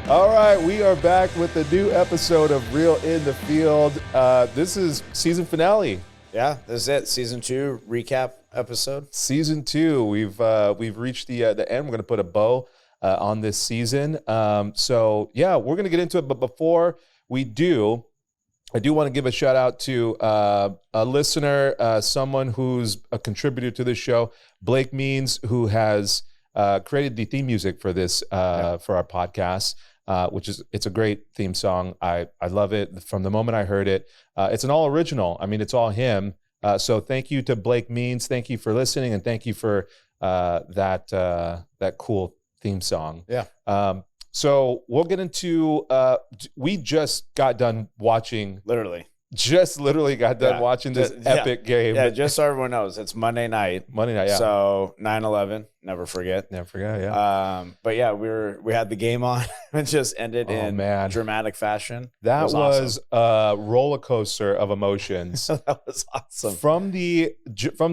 All right, we are back with a new episode of Real in the Field. This is season finale. Yeah, this is it. Season 2 recap episode. Season 2. We've reached the end. We're going to put a bow on this season. So yeah, we're going to get into it. But before we do, I do want to give a shout out to a listener, someone who's a contributor to this show, Blake Means, who has created the theme music for this for our podcast. It's a great theme song. I love it from the moment I heard it. It's an all original. I mean, it's all him. So thank you to Blake Means. Thank you for listening, and thank you for that cool theme song. Yeah. So we'll get into. We just got done watching. Literally got done watching this epic game. Yeah, just so everyone knows, it's Monday night. Yeah. So 9/11, never forget. Yeah. But yeah, we had the game on. It just ended in dramatic fashion. That was awesome. A roller coaster of emotions. That was awesome. From the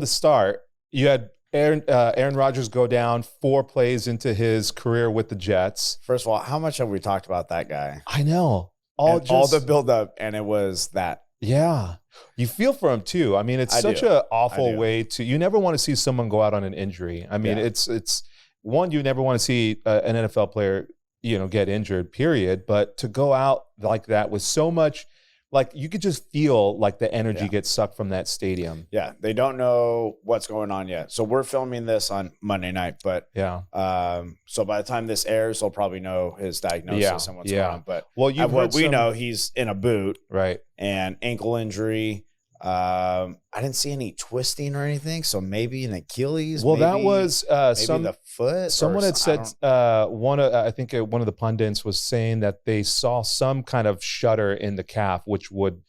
start, you had Aaron Rodgers go down 4 plays into his career with the Jets. First of all, how much have we talked about that guy? I know. All the build-up, and it was that. Yeah. You feel for him, too. I mean, it's such an awful way to – you never want to see someone go out on an injury. I mean, it's one, you never want to see an NFL player, get injured, period. But to go out like that with so much – like, you could just feel like the energy gets sucked from that stadium. Yeah, they don't know what's going on yet. So we're filming this on Monday night, but so by the time this airs, they'll probably know his diagnosis and what's going on. But we know, he's in a boot, right, and ankle injury. I didn't see any twisting or anything, so maybe an Achilles. Well, that was maybe the foot. Someone had said I think one of the pundits was saying that they saw some kind of shudder in the calf, which would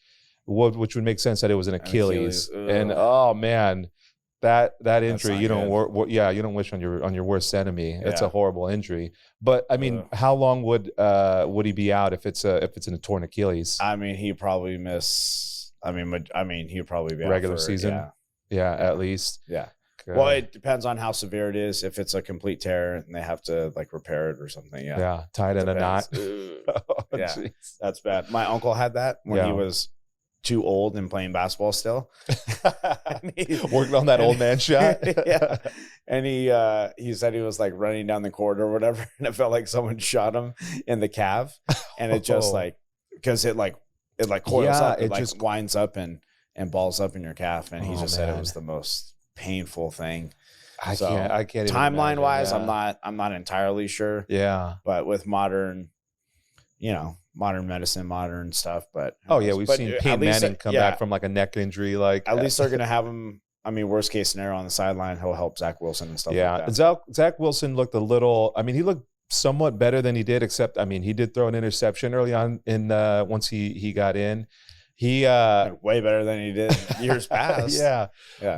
make sense that it was an Achilles. And oh man, that injury you don't wish on your worst enemy. It's a horrible injury. But I mean, how long would he be out if it's a torn Achilles? I mean, he'd probably miss. I mean, he'd probably be regular out for, season. Yeah, at least. Yeah. God. Well, it depends on how severe it is. If it's a complete tear and they have to like repair it or something. Yeah. Yeah. Tied in a knot. Geez. That's bad. My uncle had that when he was too old and playing basketball still. Working on that old man shot. Yeah. And he said he was like running down the corridor or whatever, and it felt like someone shot him in the calf, and it just because it coils up, it just winds up and balls up in your calf, and he just said it was the most painful thing. I can't. Timeline wise, I'm not entirely sure. Yeah, but with modern medicine, modern stuff. But we've seen Peyton Manning come back from like a neck injury. Like at least they're gonna have him. I mean, worst case scenario on the sideline, he'll help Zach Wilson and stuff. like that. Zach Wilson looked a little. I mean, he looked somewhat better than he did, except I mean, he did throw an interception early on in once he got in. He way better than he did years past. Yeah.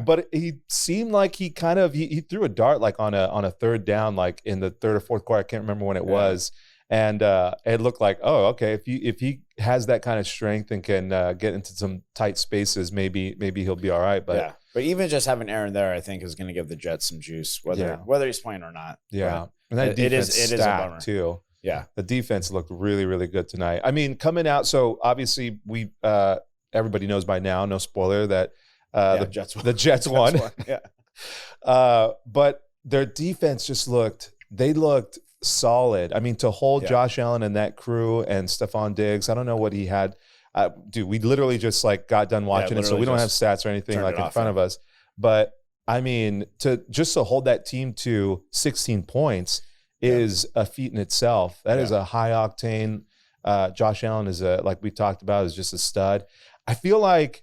But he seemed like he kind of he threw a dart like on a third down, like in the third or fourth quarter. I can't remember when it was. And it looked like, oh, okay, if he has that kind of strength and can get into some tight spaces, maybe he'll be all right. But but even just having Aaron there, I think, is going to give the Jets some juice, whether he's playing or not. Yeah, and that defense it is a bummer too. Yeah, the defense looked really, really good tonight. I mean, coming out, so obviously we everybody knows by now, no spoiler, that the Jets won. Yeah, but their defense just looked solid. I mean, to hold Josh Allen and that crew and Stephon Diggs, I don't know what he had. Dude, we literally just like got done watching it, so we don't have stats or anything like in front of us. But I mean, to hold that team to 16 points is a feat in itself. That is a high octane. Josh Allen is like we talked about, is just a stud. I feel like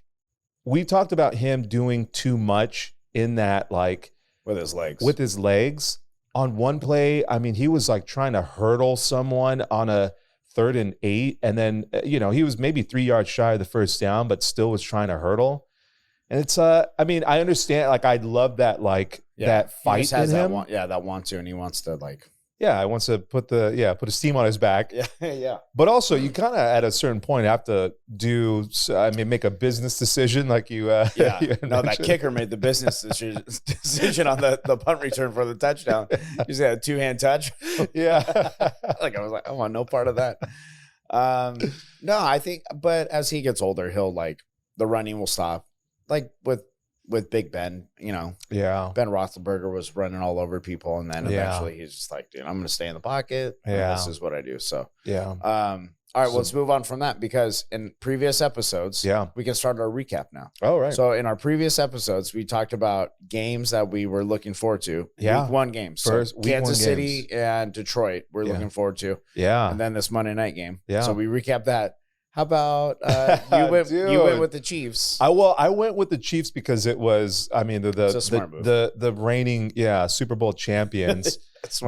we talked about him doing too much in that, like with his legs. On one play, I mean, he was like trying to hurdle someone on a 3rd and 8, and then he was maybe 3 yards shy of the first down, but still was trying to hurdle. And it's I mean, I understand. Like, I love that that fight in him. That wants to, and he wants to like. he wants to put a steam on his back. Yeah. But also, you kind of at a certain point have to make a business decision, like you. That kicker made the business decision on the punt return for the touchdown. He's got a 2-hand touch. Yeah, I was like, I want no part of that. No, I think, but as he gets older, he'll the running will stop, like with Big Ben, Yeah. Ben Roethlisberger was running all over people, and then eventually he's just like, dude, I'm going to stay in the pocket. Yeah. This is what I do. So, yeah. All right, well, let's move on from that, because in previous episodes, we can start our recap now. Oh, right. So in our previous episodes, we talked about games that we were looking forward to. Yeah. Week 1 games. So Kansas City and Detroit we're looking forward to. Yeah. And then this Monday night game. Yeah. So we recapped that. How about you went with the Chiefs? I went with the Chiefs because it was, the reigning Super Bowl champions.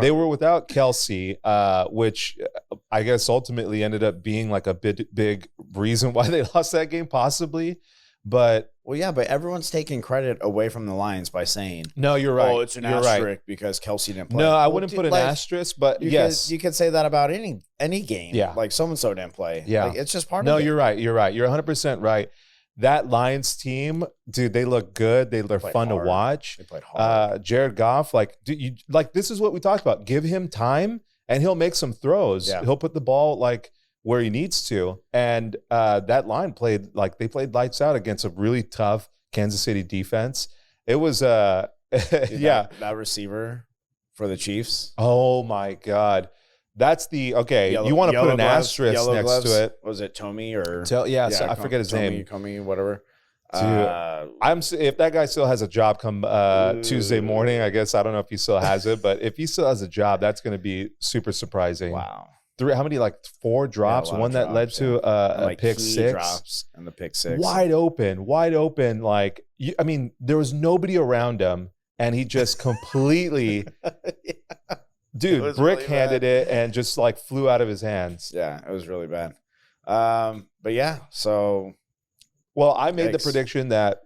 They were without Kelsey, which I guess ultimately ended up being like a big reason why they lost that game, possibly. But but everyone's taking credit away from the Lions by saying, no, you're right. Oh, it's an asterisk because Kelsey didn't play. No, I wouldn't put an asterisk, but yes. You could say that about any game. Yeah. Like so-and-so didn't play. Yeah. Like, it's just part of it. No, you're right. You're right. You're 100% right. That Lions team, dude, they look good. They're fun to watch. They played hard. Jared Goff, this is what we talked about. Give him time and he'll make some throws. Yeah. He'll put the ball where he needs to. And that line played lights out against a really tough Kansas City defense. It was that receiver for the Chiefs. Oh my God. That's you want to put an asterisk next to it. Was it Tommy or I forget his name. Tommy, whatever. If that guy still has a job come Tuesday morning, I guess, I don't know if he still has it, but if he still has a job, that's going to be super surprising. Wow. How many 4 drops? One that led to a pick 6 drops and the pick 6. Wide open. There was nobody around him, and he just completely, dude, brick-handed it and just flew out of his hands. Yeah, it was really bad. But yeah, so. Well, I made the prediction that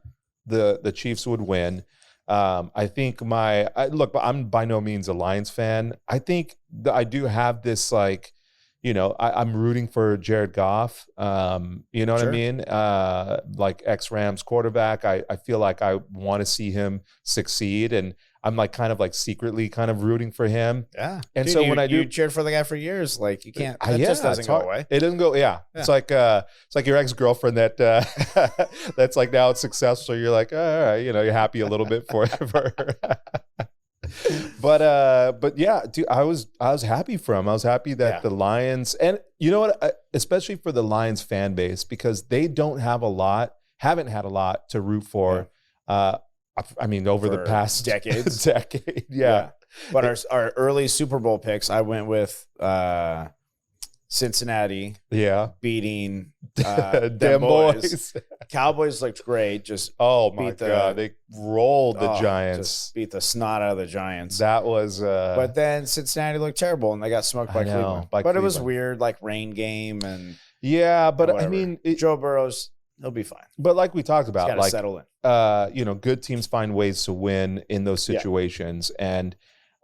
the Chiefs would win. I think I'm by no means a Lions fan. I think I do have this I'm rooting for Jared Goff. You know what I mean? Ex-Rams quarterback. I feel like I want to see him succeed, and I'm secretly kind of rooting for him. Yeah. And dude, so when I do, you cheered for the guy for years. You can't. That just doesn't go away. It doesn't go. Yeah. It's like your ex-girlfriend that that's now it's successful. You're like, all right, you're happy a little bit for her. But yeah, dude, I was happy for him. I was happy that the Lions, and you know what, especially for the Lions fan base, because they haven't had a lot to root for. Over the past decade. Yeah. But our early Super Bowl picks, I went with Cincinnati. Yeah. Beating them boys. Cowboys looked great. Just God, they rolled the Giants. Just beat the snot out of the Giants. That was. But then Cincinnati looked terrible, and they got smoked by Cleveland. It was weird, rain game and. Yeah, but whatever. Joe Burrow's. He'll be fine. But like we talked about, settle in. Good teams find ways to win in those situations. Yeah. And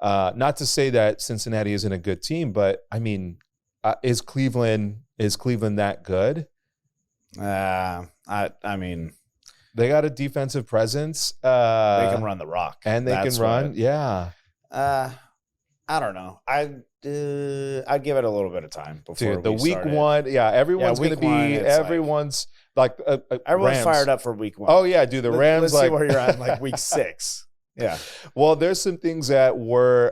not to say that Cincinnati isn't a good team, but is Cleveland that good? They got a defensive presence. They can run the rock. And they can run. Yeah. I don't know. I'd give it a little bit of time before the week 1. Yeah, everyone's going to be. Everyone's everyone's Rams. Fired up for week 1. Oh yeah, dude. The Rams. Let's see where you're at week 6. Yeah. Well, there's some things that were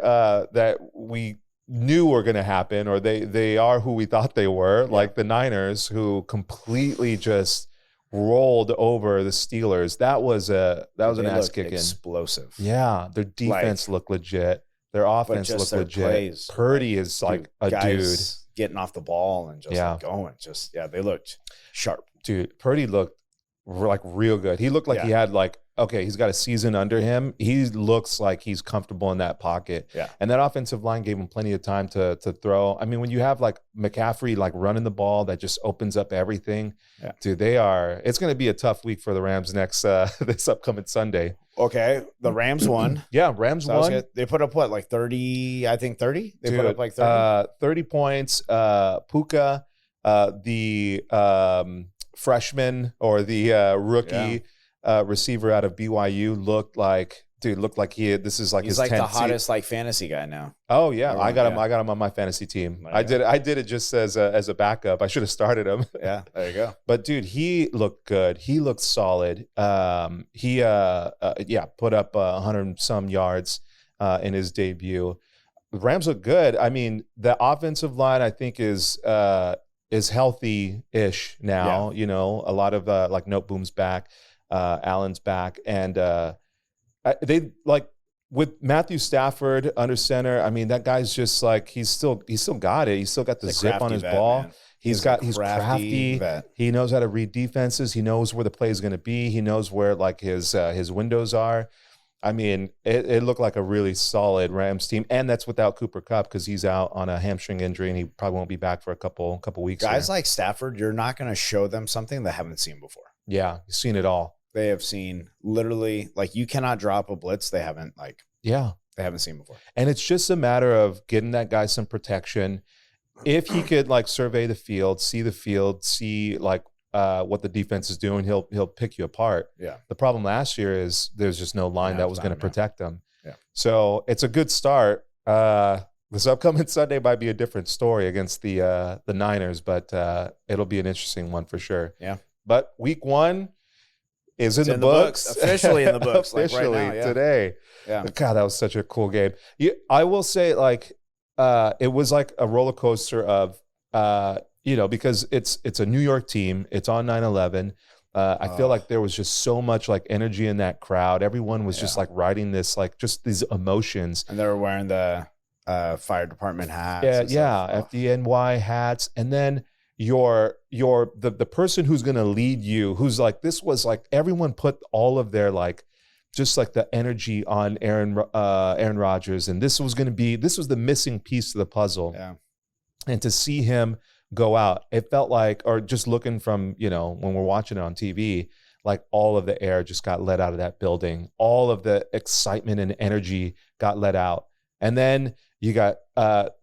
that we knew were going to happen, or they are who we thought they were, like the Niners, who completely just rolled over the Steelers. That was an ass kicking. Explosive. Yeah, their defense looked legit. Their offense looked legit. Plays, Purdy is a dude getting off the ball and just going. They looked sharp. Dude, Purdy looked like real good. He looked like he had like, okay, he's got a season under him. He looks like he's comfortable in that pocket. Yeah. And that offensive line gave him plenty of time to throw. I mean, when you have like McCaffrey like running the ball, that just opens up everything. Yeah. Dude, it's going to be a tough week for the Rams next this upcoming Sunday. Okay, the Rams won. Yeah, Rams won. They put up what, like 30? I think 30. They put up like 30. 30 points. Puka, the freshman or the rookie receiver out of BYU looked like this is like he's his like 10th the hottest like fantasy guy now. Oh yeah, I got him on my fantasy team. I did it just as a backup. I should have started him. Yeah, there you go. But dude, he looked good. He looked solid. He put up 100 some yards in his debut. The Rams look good. I mean, the offensive line I think is healthy-ish now. Yeah. You know, a lot of like Noteboom's back, Allen's back, and they like with Matthew Stafford under center. I mean, that guy's just like he's still got it. He's still got the zip on his ball. Man. He's crafty. Vet. He knows how to read defenses. He knows where the play is going to be. He knows where like his windows are. I mean, it looked like a really solid Rams team, and that's without Cooper Kupp because he's out on a hamstring injury and he probably won't be back for a couple weeks. Guys like Stafford, you're not going to show them something they haven't seen before. Yeah, you've seen it all. They have seen literally, like, you cannot drop a blitz they haven't seen before. And it's just a matter of getting that guy some protection. If he could like survey the field, see like what the defense is doing, he'll pick you apart. Yeah. The problem last year is there's just no line that was going to protect him. Yeah. So it's a good start. This upcoming Sunday might be a different story against the Niners, but it'll be an interesting one for sure. Yeah. But week 1 is in the books. Officially in the books. Officially like right now, today. Yeah. God, that was such a cool game. I will say, like, it was like a roller coaster of, because it's a New York team. It's on 9/11. I feel like there was just so much like energy in that crowd. Everyone was just like riding this, like just these emotions. And they were wearing the fire department hats. FDNY hats. And then the person who's going to lead you, who's like, this was like everyone put all of their like just like the energy on Aaron Rodgers, and this was the missing piece to the puzzle. Yeah. And to see him go out, it felt like, or just looking from, when we're watching it on TV, like all of the air just got let out of that building. All of the excitement and energy got let out. And then you got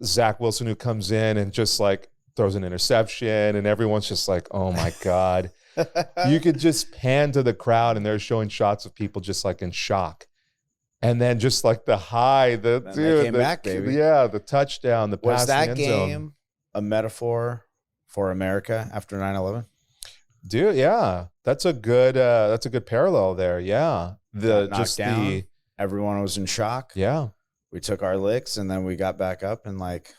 Zach Wilson, who comes in and just like throws an interception, and everyone's just like, oh my God. You could just pan to the crowd and they're showing shots of people just like in shock. And then just like the high, they came back, baby. Yeah, the touchdown, the pass. Was that end game zone. A metaphor for America after 9/11? Dude, yeah. That's a good parallel there. Yeah. Everyone was in shock. Yeah. We took our licks and then we got back up and like,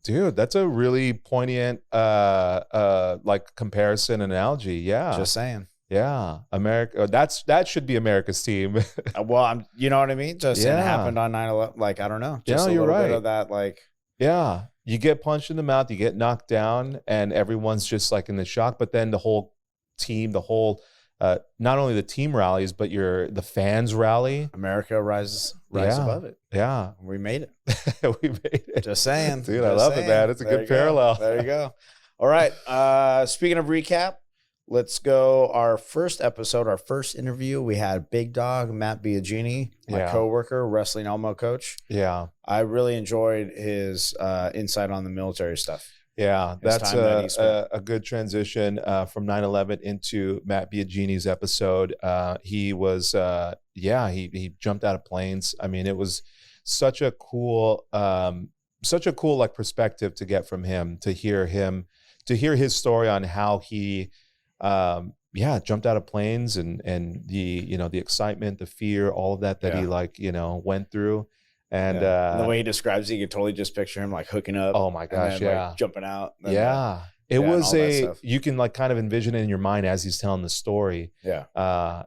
dude, that's a really poignant like comparison analogy. Yeah. Just saying. Yeah. America, that should be America's team. Well, you know what I mean? Just it happened on 9/11. Like, I don't know. Just a little bit of that, like. Yeah. You get punched in the mouth, you get knocked down, and everyone's just like in the shock. But then the whole team, not only the team rallies, but the fans rally. America rise above it. Yeah. We made it. We made it. Just saying. Dude, I love it, man. It's a good parallel. There you go. All right. Speaking of recap, let's go. Our first episode, our first interview, we had Big Dog, Matt Biagini, my coworker, wrestling Elmo coach. Yeah. I really enjoyed his insight on the military stuff. Yeah, that's a good transition from 9/11 into Matt Biagini's episode. He was, he jumped out of planes. I mean, it was such a cool like perspective to get from him, to hear his story on how he, jumped out of planes and the excitement, the fear, all of that he went through. And the way he describes it, you can totally just picture him like hooking up. Oh my gosh, like, jumping out. It was you can like kind of envision it in your mind as he's telling the story. Yeah.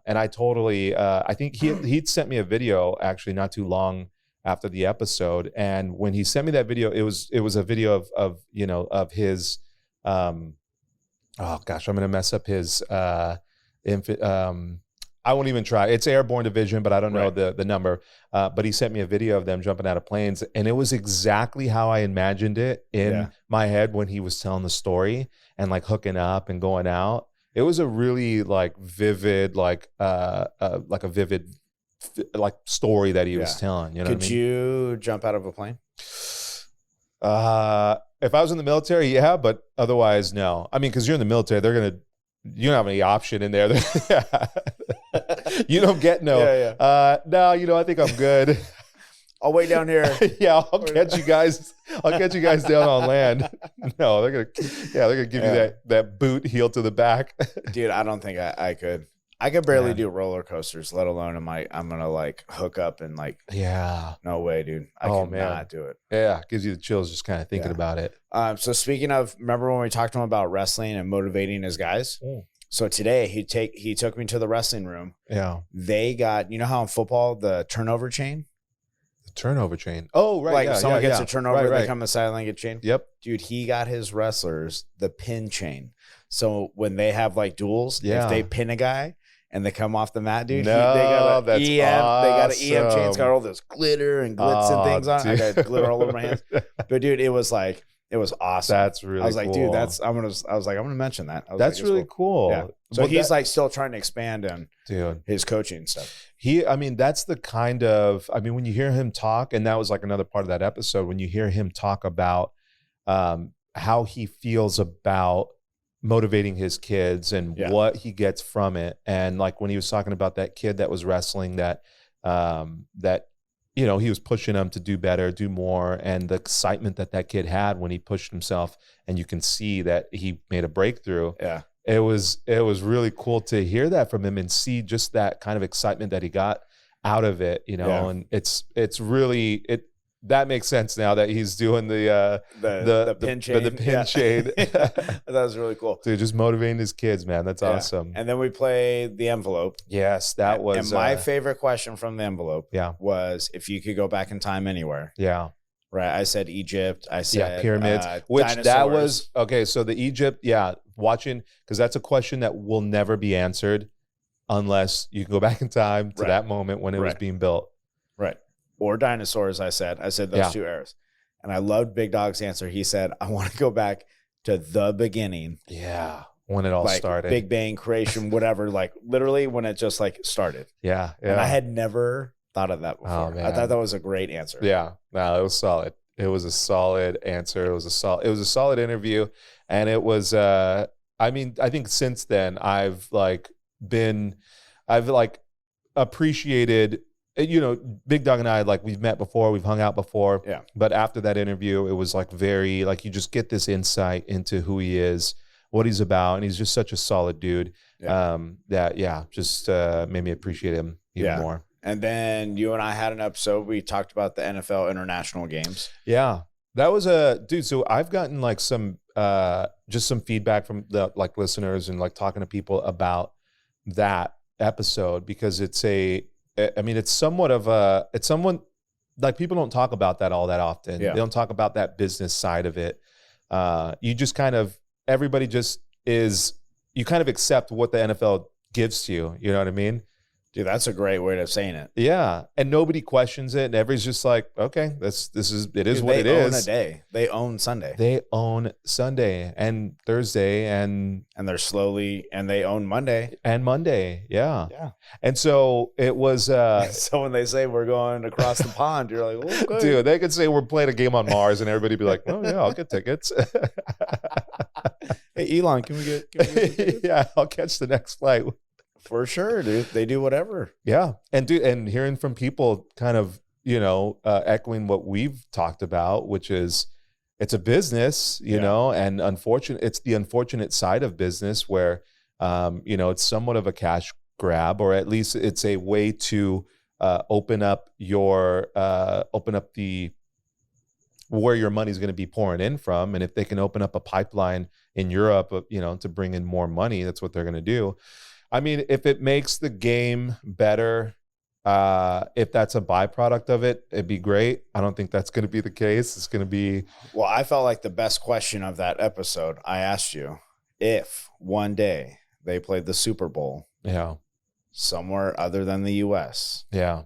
And I totally, I think he'd sent me a video actually not too long after the episode. And when he sent me that video, it was a video of his, oh gosh, I'm going to mess up his, I won't even try. It's airborne division, but I don't know the number. But he sent me a video of them jumping out of planes, and it was exactly how I imagined it in my head when he was telling the story and like hooking up and going out. It was a really like vivid, like a vivid like story that he was telling. You know, could you jump out of a plane? If I was in the military, yeah, but otherwise, no. I mean, because you're in the military, you don't have any option in there. You don't get no. No, I think I'm good. I'll wait down here. Yeah, I'll catch you guys. I'll catch you guys down on land. No, they're gonna give you that boot heel to the back. Dude, I don't think I could. I could barely do roller coasters, let alone I'm gonna like hook up and like. Yeah. No way, dude. I cannot do it. Yeah, gives you the chills just kind of thinking about it. So speaking of, remember when we talked to him about wrestling and motivating his guys? So today he took me to the wrestling room. Yeah. They got, how in football the turnover chain. Turnover chain. Oh, right. Like someone gets a turnover, they come aside and get chain. Yep. Dude, he got his wrestlers the pin chain. So when they have like duels, if they pin a guy and they come off the mat, dude, they got an EM. Awesome. They got an EM chain. It's got all this glitter and glitz and things on it. I got glitter all over my hands. But dude, it was awesome. That's really cool. I was like, dude, I'm gonna mention that. That's really cool. Yeah. So he's like still trying to expand on his coaching stuff. That's the kind of, when you hear him talk, and that was like another part of that episode, when you hear him talk about how he feels about motivating his kids and what he gets from it. And like when he was talking about that kid that was wrestling that he was pushing him to do better, do more, and the excitement that kid had when he pushed himself, and you can see that he made a breakthrough. Yeah. It was really cool to hear that from him and see just that kind of excitement that he got out of it, and it's really that makes sense now that he's doing the pin chain. The pin chain. That was really cool. Dude, just motivating his kids, man. That's awesome. And then we played the envelope. Yes, that was. And my favorite question from the envelope was if you could go back in time anywhere. Yeah. Right. I said Egypt. I said pyramids. Which dinosaurs. That was okay. So the Egypt, watching, because that's a question that will never be answered unless you can go back in time to that moment when it was being built. Right. Or dinosaurs, I said those two eras. And I loved Big Dog's answer. He said, I want to go back to the beginning. Yeah. When it all started. Big Bang, creation, whatever. Like literally when it just like started. Yeah. And I had never thought of that before. Oh, man. I thought that was a great answer. Yeah. No, it was solid. It was a solid answer. It was a solid interview. And it was, I think since then I've appreciated, Big Dog and I, like, we've met before, we've hung out before. Yeah. But after that interview, it was like very, like, you just get this insight into who he is, what he's about. And he's just such a solid dude just made me appreciate him even more. And then you and I had an episode. We talked about the NFL international games. Yeah. That was so I've gotten like some, just some feedback from the like listeners and like talking to people about that episode, because it's somewhat of like people don't talk about that all that often. Yeah. They don't talk about that business side of it. You just kind of, everybody just you kind of accept what the NFL gives to you. You know what I mean? Dude, that's a great way of saying it. Yeah. And nobody questions it. And everybody's just like, okay, it is Dude, what it is. They own a day. They own Sunday. They own Sunday and Thursday and they own Monday. And Monday. Yeah. Yeah. And so it was so when they say we're going across the pond, you're like, oh, good. Dude, they could say we're playing a game on Mars and everybody be like, oh yeah, I'll get tickets. Hey Elon, can we get tickets? Yeah, I'll catch the next flight. For sure, dude. They do whatever. Yeah. And hearing from people kind of, echoing what we've talked about, which is it's a business, you know, and it's the unfortunate side of business where, it's somewhat of a cash grab, or at least it's a way to open up where your money's going to be pouring in from. And if they can open up a pipeline in Europe, to bring in more money, that's what they're going to do. I mean, if it makes the game better, if that's a byproduct of it, it'd be great. I don't think that's going to be the case. It's going to be... Well, I felt like the best question of that episode, I asked you, if one day they played the Super Bowl Yeah. Somewhere other than the U.S. Yeah.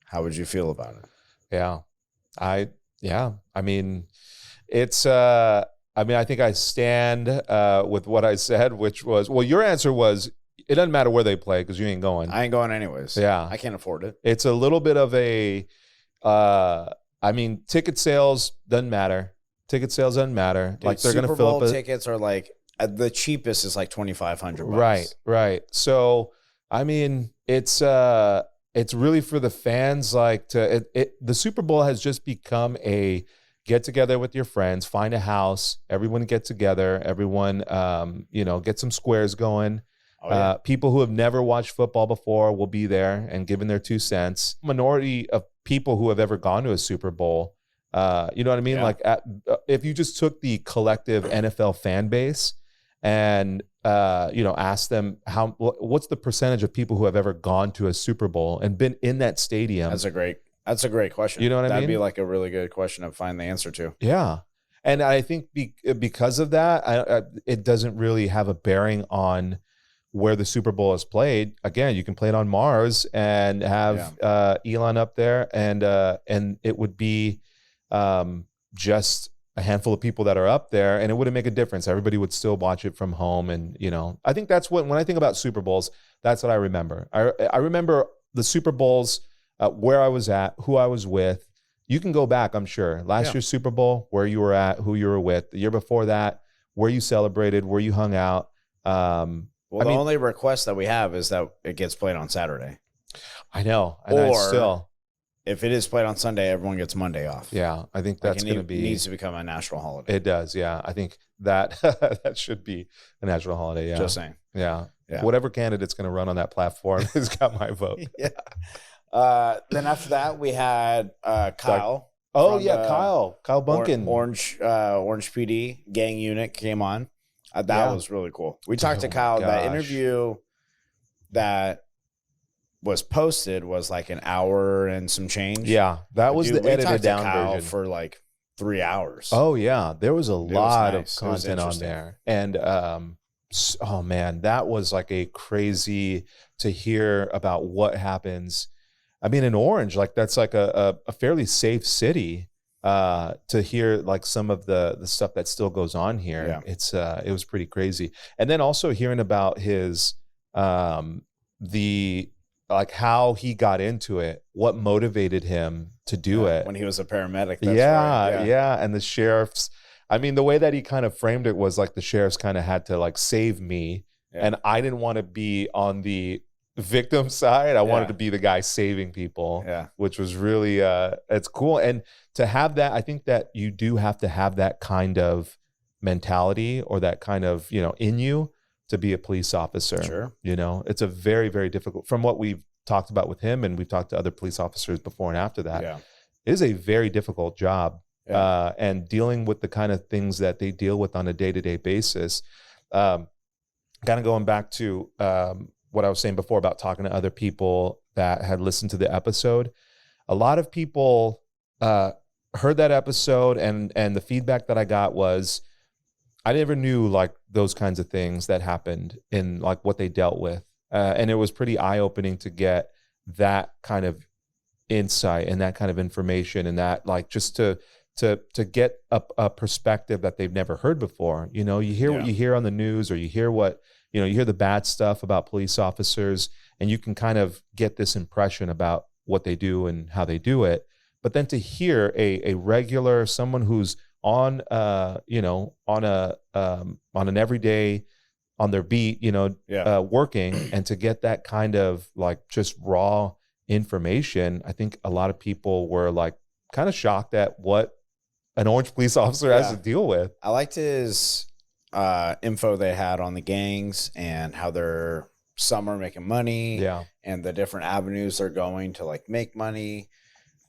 How would you feel about it? Yeah. I mean, it's I think I stand with what I said, which was, well, your answer was it doesn't matter where they play because you ain't going. I ain't going anyways. Yeah. I can't afford it. It's a little bit of a ticket sales doesn't matter. Ticket sales doesn't matter. Dude, like they're going to fill up tickets are like the cheapest is like $2,500. Right. So, I mean, it's really for the fans. Like the Super Bowl has just become a get together with your friends, find a house, everyone get together, everyone, get some squares going. Oh, yeah. People who have never watched football before will be there and giving their 2 cents. Minority of people who have ever gone to a Super Bowl, you know what I mean? Yeah. Like if you just took the collective NFL fan base and asked them what's the percentage of people who have ever gone to a Super Bowl and been in that stadium? That's a great question. You know what I mean? That'd be like a really good question to find the answer to. Yeah. And I think because of that, it doesn't really have a bearing on where the Super Bowl is played. Again, you can play it on Mars and have Elon up there, and it would be just a handful of people that are up there, and it wouldn't make a difference. Everybody would still watch it from home, and I think that's when I think about Super Bowls, that's what I remember. I remember the Super Bowls, where I was at, who I was with. You can go back, I'm sure. Last year's Super Bowl, where you were at, who you were with. The year before that, where you celebrated, where you hung out. The only request that we have is that it gets played on Saturday. I know. Or if it is played on Sunday, everyone gets Monday off. Yeah, I think that's going to be... It needs to become a national holiday. It does, yeah. I think that that should be a national holiday, yeah. Just saying. Yeah. Whatever candidate's going to run on that platform has got my vote. Yeah. Then after that, we had Kyle. Kyle Bunkin. Orange PD gang unit came on. That was really cool. We talked to Kyle. That interview that was posted was like an hour and some change. Yeah, that was the edited down Kyle version for like 3 hours. Oh yeah, there was a lot of content on there, and oh man, that was like a crazy to hear about what happens. I mean, in Orange, like that's like a fairly safe city. To hear like some of the stuff that still goes on here, it was pretty crazy. And then also hearing about his like how he got into it, what motivated him to do it when he was a paramedic. And the sheriffs. I mean, the way that he kind of framed it was like the sheriffs kind of had to like save me, and I didn't want to be on the victim side. I wanted to be the guy saving people, which was really it's cool. And to have that, I think that you do have to have that kind of mentality or that kind of in you to be a police officer. Sure. It's a very, very difficult, from what we've talked about with him, and we've talked to other police officers before and after that. It is a very difficult job. And dealing with the kind of things that they deal with on a day-to-day basis. Kind of going back to what I was saying before about talking to other people that had listened to the episode. A lot of people heard that episode, and the feedback that I got was, I never knew like those kinds of things that happened in like what they dealt with. And it was pretty eye-opening to get that kind of insight and that kind of information, and that like just to get a perspective that they've never heard before. You hear what you hear on the news, or you hear what, you hear the bad stuff about police officers, and you can kind of get this impression about what they do and how they do it. But then to hear a regular, someone who's on on an everyday, on their beat, working, and to get that kind of like just raw information, I think a lot of people were like kind of shocked at what an Orange police officer has to deal with. I liked his info they had on the gangs and how some are making money, and the different avenues they're going to like make money.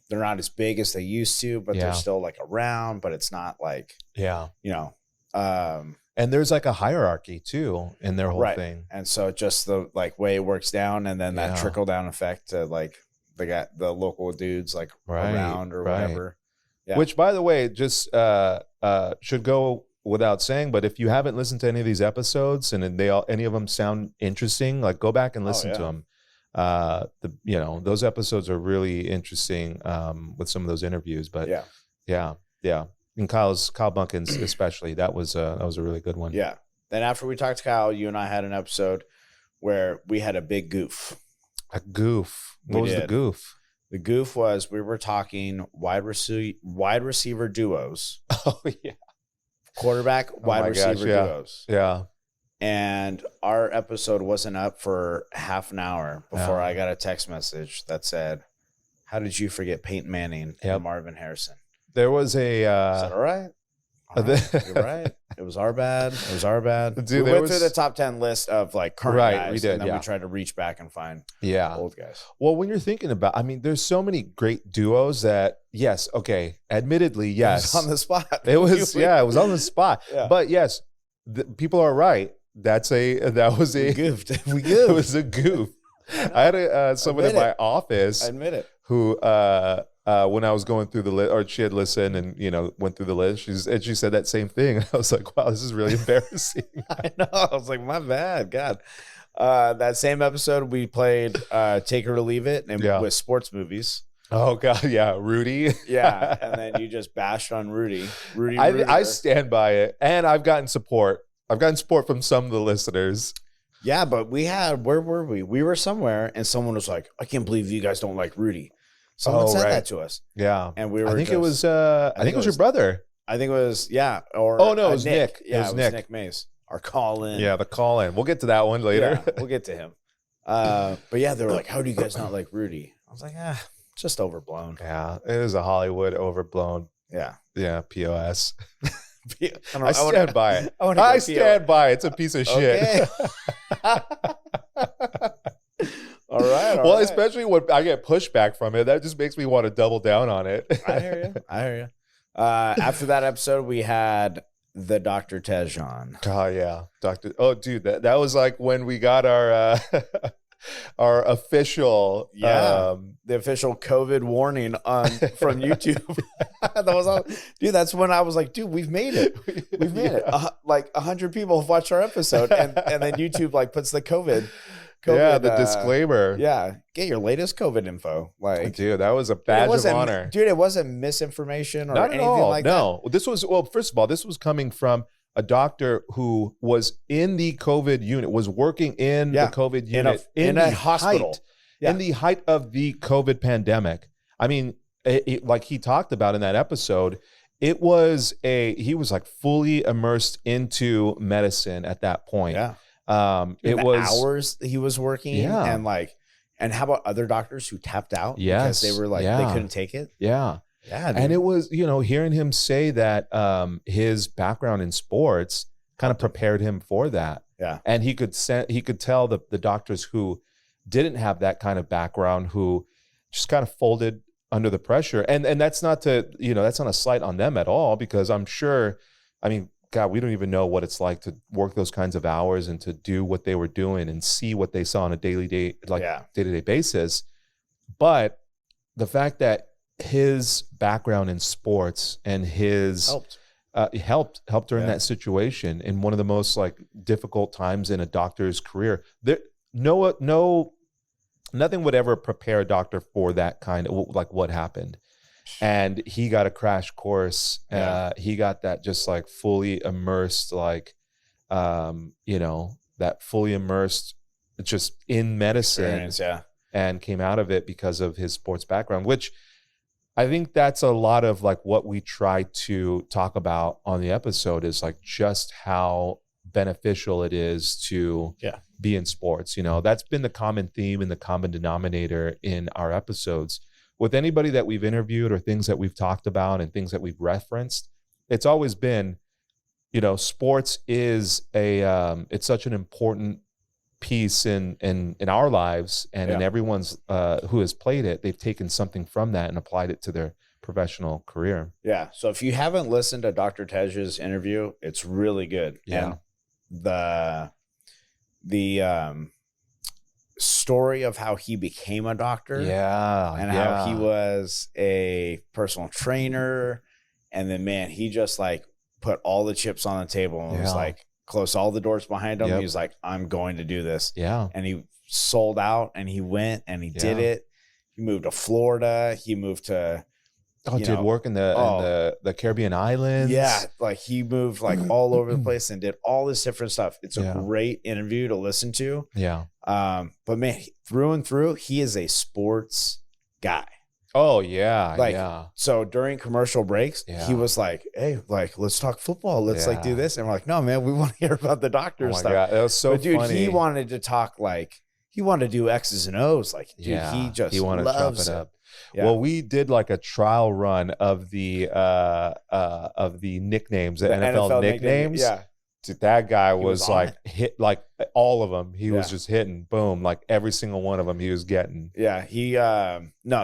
They're not as big as they used to, but they're still like around, but it's not like, and there's like a hierarchy too in their whole thing. And so just the like way it works down, and then that trickle down effect to like the local dudes like around or whatever. Yeah. Which, by the way, just should go without saying, but if you haven't listened to any of these episodes and any of them sound interesting, like go back and listen to them. Those episodes are really interesting with some of those interviews. But yeah. And Kyle Bunkins especially, that was a really good one. Yeah. Then after we talked to Kyle, you and I had an episode where we had a big goof. A goof. What was the goof? The goof was we were talking wide receiver duos. Oh yeah. Quarterback, wide receiver duos. Yeah. And our episode wasn't up for half an hour before I got a text message that said, "How did you forget Peyton Manning and Marvin Harrison?" There was a Is that all right? You're right. It was our bad. Dude, we went through the top 10 list of like current guys. We did, and then we tried to reach back and find old guys. Well, when you're thinking about, there's so many great duos that, admittedly, yes. It was on the spot. It was on the spot. Yeah. But yes, people are right. We goofed. We goofed. It was a goof. I had someone in my office. I admit it. Who, when I was going through the list, or she had listened and went through the list, she said that same thing, and I was like, "Wow, this is really embarrassing." I know. I was like, "My bad, God." That same episode, we played "Take It or Leave It" with sports movies. Oh God, yeah, Rudy. Yeah, and then you just bashed on Rudy. I stand by it, and I've gotten support. I've gotten support from some of the listeners. Yeah, but where were we? We were somewhere, and someone was like, "I can't believe you guys don't like Rudy." Someone said that to us. Yeah. And we were I think it was your brother. I think it was, Or it was Nick. Yeah, it was Nick Mays. Our call-in. Yeah, the call-in. We'll get to that one later. Yeah, we'll get to him. But yeah, they were like, "How do you guys not like Rudy?" I was like, just overblown. Yeah, it is a Hollywood overblown. Yeah. Yeah, POS. I stand by it. I stand by it. It's a piece of shit. All right. Well, especially when I get pushback from it, that just makes me want to double down on it. I hear you. After that episode, we had the Dr. Tej on. Oh yeah, Doctor. Oh, dude, that was like when we got our our official the official COVID warning from YouTube. That was all, dude. That's when I was like, dude, we've made it. We've made it. Like 100 people have watched our episode, and then YouTube like puts the COVID, the disclaimer. Yeah, get your latest COVID info. Like, dude, that was a badge of honor. Dude, it wasn't misinformation or anything like that. No, this was, well, first of all, this was coming from a doctor who was in the COVID unit, was working in the COVID unit in a hospital. In the height of the COVID pandemic. I mean, like he talked about in that episode, he was like fully immersed into medicine at that point. Yeah. It was hours he was working. Yeah. And how about other doctors who tapped out because they were like, they couldn't take it? Yeah. Yeah. Dude. And it was, hearing him say that his background in sports kind of prepared him for that. Yeah. And he could tell the doctors who didn't have that kind of background, who just kind of folded under the pressure. And that's not that's not a slight on them at all, because I'm sure, God, we don't even know what it's like to work those kinds of hours and to do what they were doing and see what they saw on a day-to-day basis. But the fact that his background in sports and his helped during that situation in one of the most like difficult times in a doctor's career. Nothing would ever prepare a doctor for that kind of like what happened. And he got a crash course. He got that just like fully immersed, that fully immersed just in medicine, and came out of it because of his sports background, which I think that's a lot of like what we try to talk about on the episode, is like just how beneficial it is to be in sports. That's been the common theme and the common denominator in our episodes. With anybody that we've interviewed or things that we've talked about and things that we've referenced, it's always been, sports is it's such an important piece in our lives and in everyone's who has played it. They've taken something from that and applied it to their professional career. Yeah. So if you haven't listened to Dr. Tej's interview, it's really good. Yeah. And the story of how he became a doctor. Yeah. And how he was a personal trainer. And then, man, he just like put all the chips on the table and was like, closed all the doors behind him. He was like, I'm going to do this. Yeah. And he sold out and he went and he did it. He moved to Florida. He moved to, work in the Caribbean islands. Yeah. Like he moved like all over the place and did all this different stuff. It's a great interview to listen to. Yeah. But man, through and through, he is a sports guy. Oh yeah. So during commercial breaks, he was like, hey, like, let's talk football. Let's like do this. And we're like, no, man, we want to hear about the doctor stuff. God, that was so dude, funny. He wanted to talk he wanted to do X's and O's. Like, dude, he wanted to chop it up. Yeah. Well, we did like a trial run of the nicknames, the NFL nicknames. Yeah. Dude, that guy was like hit like all of them. He was just hitting, boom, like every single one of them he was getting. Yeah,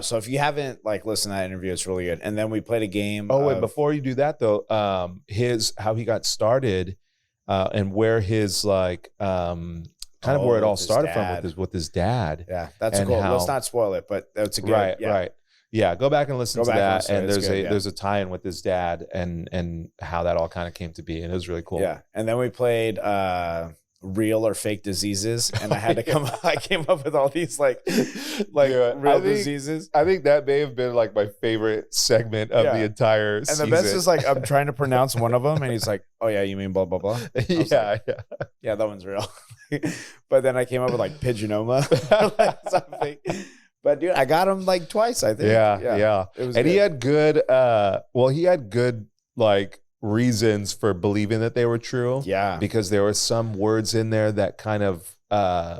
so if you haven't like listened to that interview, it's really good. And then we played a game. Oh, wait, before you do that though, how he got started, and where his like kind of where it all started from with his dad. Yeah, that's cool. Let's not spoil it, but that's a good right. Yeah, go back and listen to that. And there's a tie-in with his dad and how that all kind of came to be, and it was really cool. Yeah, and then we played real or fake diseases, and I came up with all these like real diseases. I think that may have been like my favorite segment of the entire season. And the best is like I'm trying to pronounce one of them, and he's like, "Oh yeah, you mean blah blah blah." Yeah, that one's real. But then I came up with like pigeonoma, something. But dude, I got him like twice, I think. Yeah. It was and good. He had good like reasons for believing that they were true. Yeah. Because there were some words in there that kind of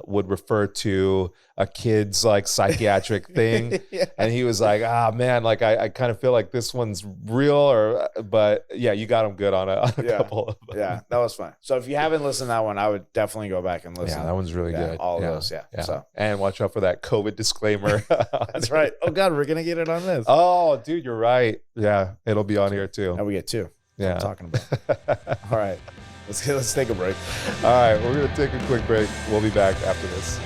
would refer to a kid's like psychiatric thing. And he was like, man, like I kind of feel like this one's real but yeah, you got him good on a couple of them. Yeah, that was fun. So if you haven't listened to that one, I would definitely go back and listen. Yeah, that one's really good. All of those, So and watch out for that COVID disclaimer. That's right. Oh God, we're gonna get it on this. Oh, dude, you're right. Yeah, it'll be on here too. And we get two. Yeah. I'm talking about. All right. Let's take a break. All right, we're going to take a quick break. We'll be back after this.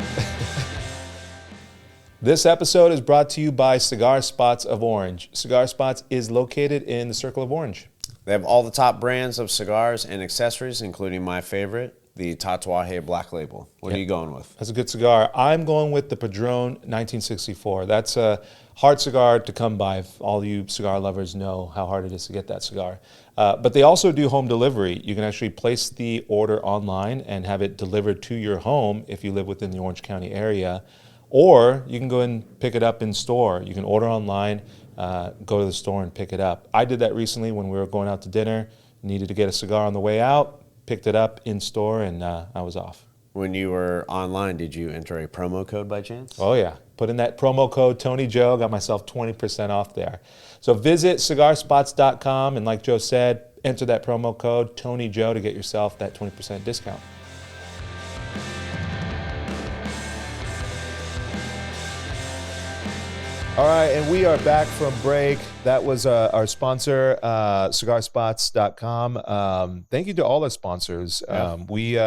This episode is brought to you by Cigar Spots of Orange. Cigar Spots is located in the Circle of Orange. They have all the top brands of cigars and accessories, including my favorite, the Tatuaje Black Label. What are you going with? That's a good cigar. I'm going with the Padron 1964. That's a hard cigar to come by. All you cigar lovers know how hard it is to get that cigar. But they also do home delivery. You can actually place the order online and have it delivered to your home if you live within the Orange County area. Or you can go and pick it up in store. You can order online, go to the store and pick it up. I did that recently when we were going out to dinner, needed to get a cigar on the way out, picked it up in store, and I was off. When you were online, did you enter a promo code by chance? Oh, yeah. Put in that promo code Tony Joe, got myself 20% off there. So visit cigarspots.com, and like Joe said, enter that promo code Tony Joe to get yourself that 20% discount. All right, and we are back from break. That was our sponsor, cigarspots.com. Thank you to all our sponsors. We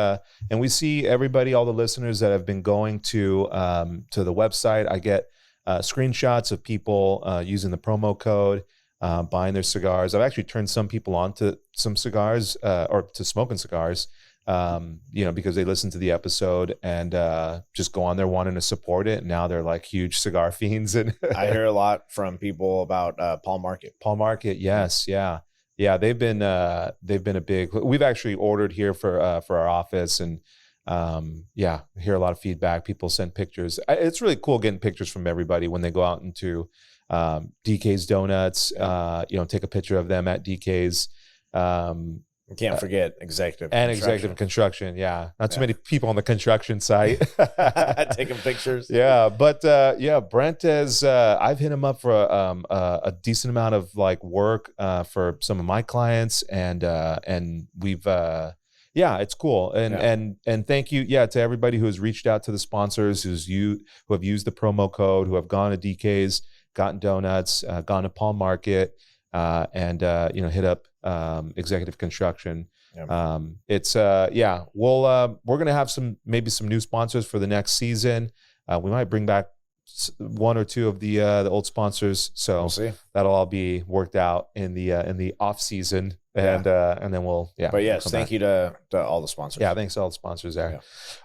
see everybody, all the listeners that have been going to the website. I get screenshots of people using the promo code, buying their cigars. I've actually turned some people on to some cigars or to smoking cigars. Because they listen to the episode and just go on there wanting to support it. Now they're like huge cigar fiends. And I hear a lot from people about Paul Market. Paul Market, yes, yeah. They've been a big. We've actually ordered here for our office, and hear a lot of feedback. People send pictures. It's really cool getting pictures from everybody when they go out into DK's Donuts. Take a picture of them at DK's. Can't forget executive construction. Yeah, not too many people on the construction site taking pictures. Yeah, but Brent has. I've hit him up for a decent amount of like work for some of my clients, and we've. It's cool, and thank you, to everybody who has reached out to the sponsors, who have used the promo code, who have gone to DK's, gotten donuts, gone to Paul Market, and hit up executive construction. We're gonna have maybe some new sponsors for the next season. We might bring back one or two of the old sponsors, so we'll see. That'll all be worked out in the off season. and then we'll But yes, thank you to all the sponsors. Yeah, thanks to all the sponsors there. Yeah.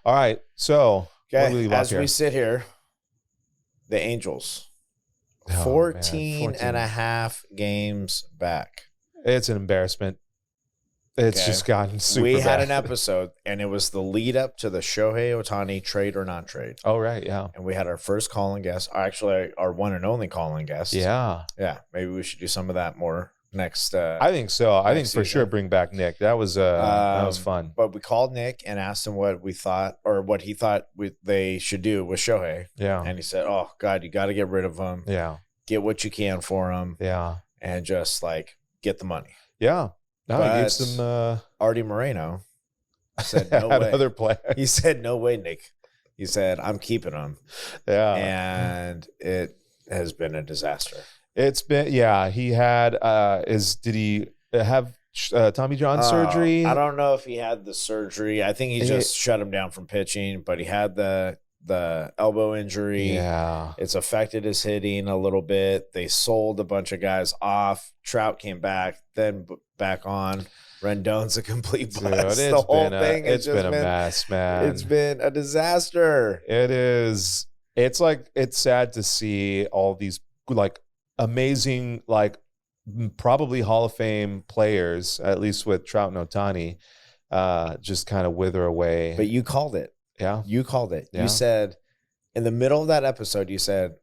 All right, so as we sit here, the Angels, 14 and a half games back. It's an embarrassment. It's just gotten super bad. We had an episode, and it was the lead up to the Shohei Ohtani trade or not trade. Oh, right, yeah. And we had our first call-in guest, actually our one and only call-in guest. Yeah. Yeah, maybe we should do some of that more next. I think so. I think for sure bring back Nick. That was fun. But we called Nick and asked him what we thought or what he thought they should do with Shohei. Yeah. And he said, "Oh God, you got to get rid of him. Yeah. Get what you can for him. Yeah. And just like get the money." Yeah. No, he gave some. Artie Moreno said, "No way." Other player. He said, "No way, Nick." He said, "I'm keeping him." Yeah. And it has been a disaster. It's been, he had, did he have Tommy John surgery? I don't know if he had the surgery. I think he just shut him down from pitching, but he had the elbow injury. Yeah. It's affected his hitting a little bit. They sold a bunch of guys off. Trout came back, then back on. Rendon's a complete bust. Dude, the whole thing it's been a mess, man. It's been a disaster. It is. It's like, it's sad to see all these like amazing, like probably Hall of Fame players, at least with Trout and Ohtani, just kind of wither away. But you called it. Yeah. You called it. Yeah. You said in the middle of that episode, you said,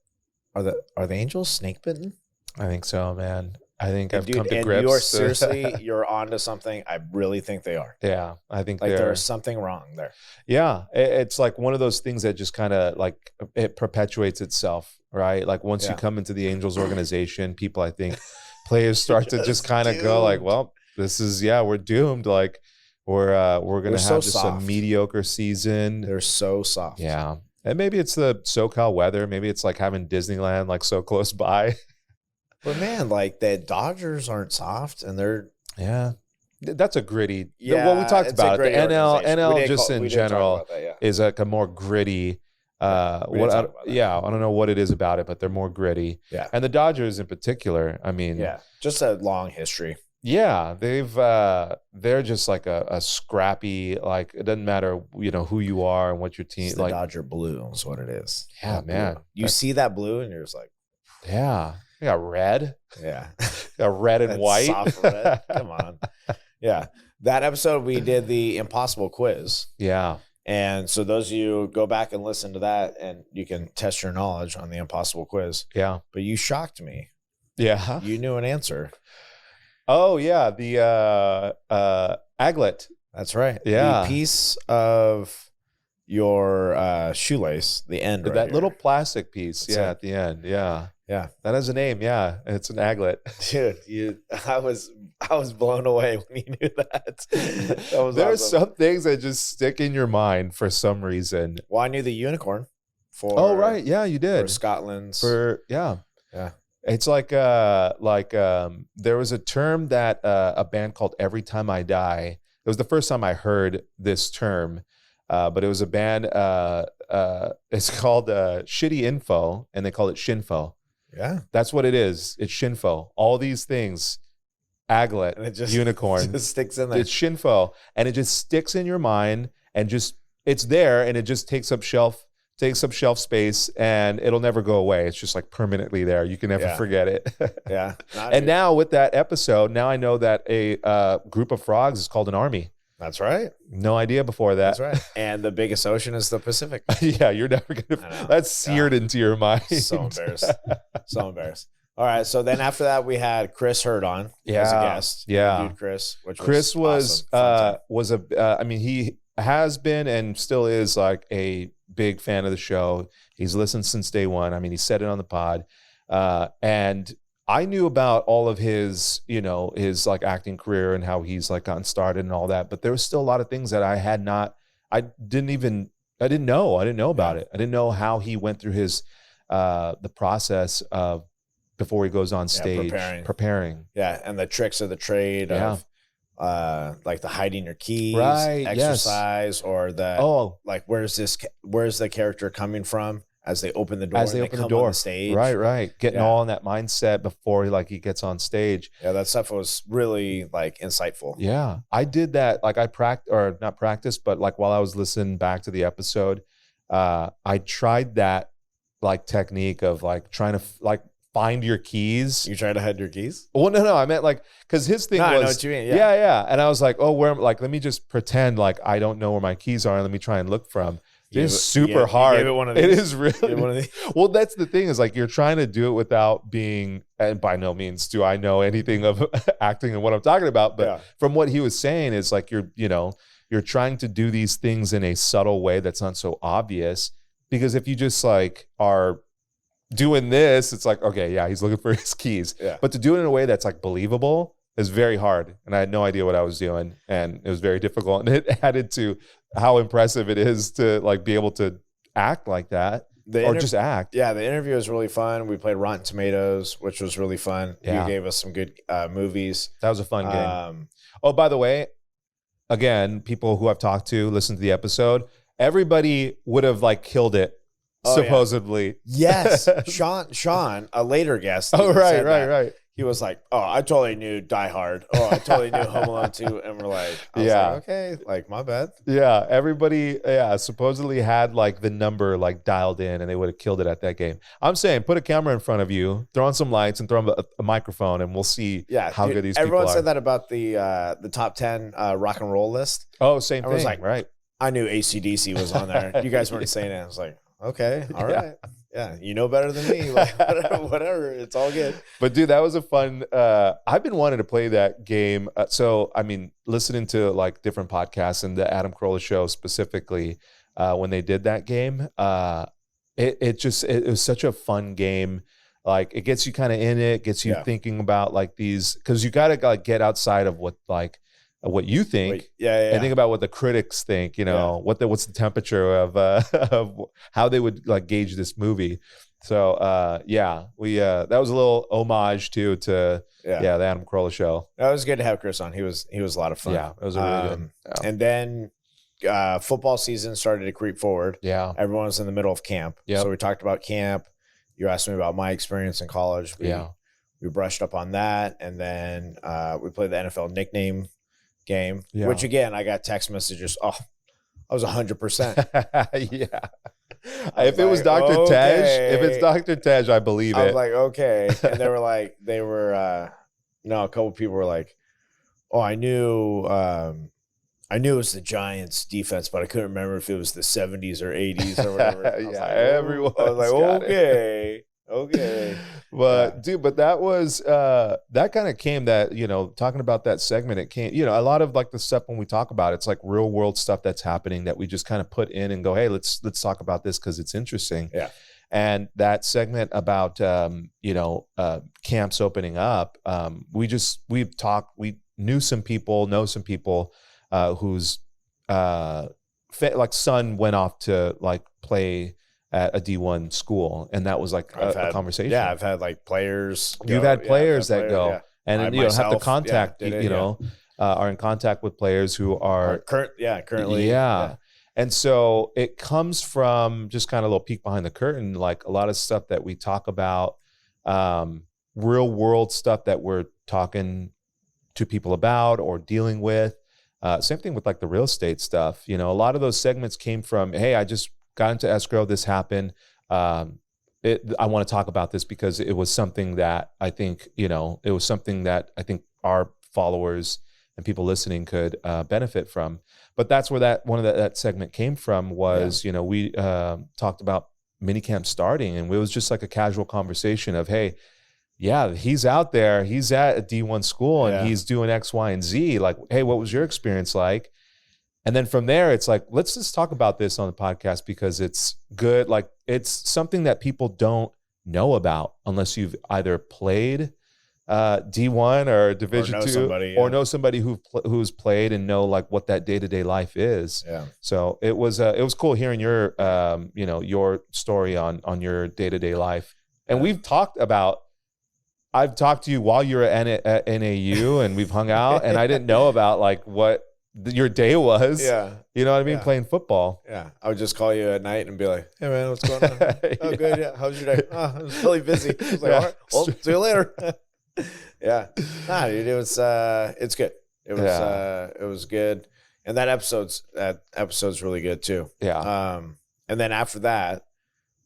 Are the Angels snake bitten? I think so, man. I think I've Dude, come to and grips. You are seriously, you're onto something. I really think they are. Yeah, I think like there's something wrong there. Yeah, it's like one of those things that just kind of like it perpetuates itself, right? Like once you come into the Angels organization, people, I think, players start to just kind of go like, well, this is we're doomed. Like we're gonna have just a mediocre season. They're so soft. Yeah, and maybe it's the SoCal weather. Maybe it's like having Disneyland like so close by. But man, like the Dodgers aren't soft, and they're that's a gritty. Well, we talked about it. The NL just in general is like a more gritty. I don't know what it is about it, but they're more gritty. Yeah, and the Dodgers in particular. I mean, just a long history. Yeah, they're just like a scrappy. Like it doesn't matter, who you are and what your team. It's the Dodger blue is what it is. Yeah, man. Blue. You see that blue, and you're just like, yeah. You got red. Yeah. Got red and white. Soft red. Come on. Yeah. That episode, we did the impossible quiz. Yeah. And so those of you go back and listen to that, and you can test your knowledge on the impossible quiz. Yeah. But you shocked me. Yeah. You knew an answer. Oh, yeah. The aglet. That's right. Yeah. The piece of your shoelace, the end right that here. little plastic piece. That's at the end. Yeah. Yeah. That has a name. Yeah. It's an aglet. Dude, I was blown away when you knew that. There's awesome. Some things that just stick in your mind for some reason. Well, I knew the unicorn Oh, right. Yeah, you did. For Scotland's. Yeah. It's like there was a term that a band called Every Time I Die. It was the first time I heard this term. But it was a band, it's called Shitty Info, and they call it Shinfo. Yeah. That's what it is. It's Shinfo. All these things, aglet, and it just, unicorn. It just sticks in there. It's Shinfo. And it just sticks in your mind and it's there, and it just takes up shelf space, and it'll never go away. It's just like permanently there. You can never forget it. Yeah. And now with that episode, now I know that a group of frogs is called an army. That's right. No idea before that. That's right. And the biggest ocean is the Pacific. Yeah, you're never gonna. That's seared into your mind. So embarrassed. All right. So then after that, we had Chris Hurd on as a guest. Yeah, dude, Chris. Chris was awesome. I mean, he has been and still is like a big fan of the show. He's listened since day one. I mean, he said it on the pod, and I knew about all of his, his like acting career and how he's like gotten started and all that. But there was still a lot of things that I didn't know about it. I didn't know how he went through his, the process of before he goes on stage, preparing. Yeah. And the tricks of the trade of like the hiding your keys, right, exercise, or the, like, where's the character coming from as they open the door. As they open the door. On the stage. Right. Getting all in that mindset before he gets on stage. Yeah, that stuff was really like insightful. Yeah. I did that. Like not practice, but like while I was listening back to the episode, I tried that like technique of like trying to like find your keys. You trying to hide your keys? Well, no. I meant like, because his thing was, I know what you mean. Yeah. And I was like, oh, let me just pretend like I don't know where my keys are and let me try and look for them. It's super hard. It is really. Well, that's the thing is like you're trying to do it without being, and by no means do I know anything of acting and what I'm talking about. But from what he was saying is like you're trying to do these things in a subtle way that's not so obvious. Because if you just like are doing this, it's like, okay, yeah, he's looking for his keys. Yeah. But to do it in a way that's like believable is very hard. And I had no idea what I was doing. And it was very difficult. And it added to how impressive it is to like be able to act like that just act. Yeah, the interview was really fun. We played Rotten Tomatoes, which was really fun. Yeah. You gave us some good movies. That was a fun game. Oh, by the way, again, people who I've talked to, listen to the episode, everybody would have like killed it. Supposedly. Yes. Sean, a later guest. Oh, right. He was like, oh, I totally knew Die Hard. Oh, I totally knew Home Alone 2. And we're like, I was like, okay, like my bad. Yeah. Everybody, supposedly had like the number like dialed in and they would have killed it at that game. I'm saying put a camera in front of you, throw on some lights and throw on a microphone and we'll see how good these people are. Everyone said that about the top 10 rock and roll list. Oh, same thing. I was like, right. I knew AC/DC was on there. You guys weren't saying it. I was like, okay, all right. Yeah, you know better than me. Like, whatever, it's all good. But dude, that was a fun. I've been wanting to play that game. So I mean, listening to like different podcasts and the Adam Carolla show specifically, when they did that game, it was such a fun game. Like it gets you kind of in it, gets you thinking about like these, because you got to like get outside of what you think, and think about what the critics think. What's the temperature of how they would like gauge this movie. So we that was a little homage to the Adam Carolla show. That was good to have Chris on. He was a lot of fun. Yeah, it was a really good. Yeah. And then football season started to creep forward. Yeah, everyone was in the middle of camp. Yeah, so we talked about camp. You asked me about my experience in college. We brushed up on that, and then we played the NFL nickname game, which again, I got text messages. Oh, I was 100%. Yeah. If it was Dr. Tej, I believe it. I was like, okay. And they were a couple people were like, oh, I knew it was the Giants defense, but I couldn't remember if it was the 70s or 80s or whatever. Everyone. I was like, okay. But dude, that was that kind of came that, talking about that segment, it came, a lot of like the stuff when we talk about it's like real world stuff that's happening that we just kind of put in and go, hey, let's talk about this because it's interesting. Yeah. And that segment about camps opening up, we know some people whose like son went off to like play at a D1 school, and that was like a conversation. Yeah, I've had like players. You've had players that go, and have to contact. Are in contact with players who are currently. Yeah. And so it comes from just kind of a little peek behind the curtain, like a lot of stuff that we talk about, real world stuff that we're talking to people about or dealing with. Same thing with like the real estate stuff. A lot of those segments came from, hey, I just got into escrow. This happened. I want to talk about this because it was something that I think, our followers and people listening could benefit from. But that's where that segment came from was, we talked about minicamp starting, and it was just like a casual conversation of, hey, yeah, he's out there. He's at a D1 school and he's doing X, Y, and Z. Like, hey, what was your experience like? And then from there, it's like, let's just talk about this on the podcast because it's good. Like, it's something that people don't know about unless you've either played D1 or Division II or know somebody who's played and know like what that day-to-day life is. Yeah. So it was cool hearing your your story on your day-to-day life. And I've talked to you while you were at NAU and we've hung out, and I didn't know about like what your day was. Yeah. You know what I mean? Yeah. Playing football. Yeah. I would just call you at night and be like, hey, man, what's going on? Oh, good. Yeah. How's your day? Oh, I was really busy. I was like, all right, well, see you later. Yeah. Nah, dude, it's good. It was good. And that episode's really good too. Yeah. And then after that,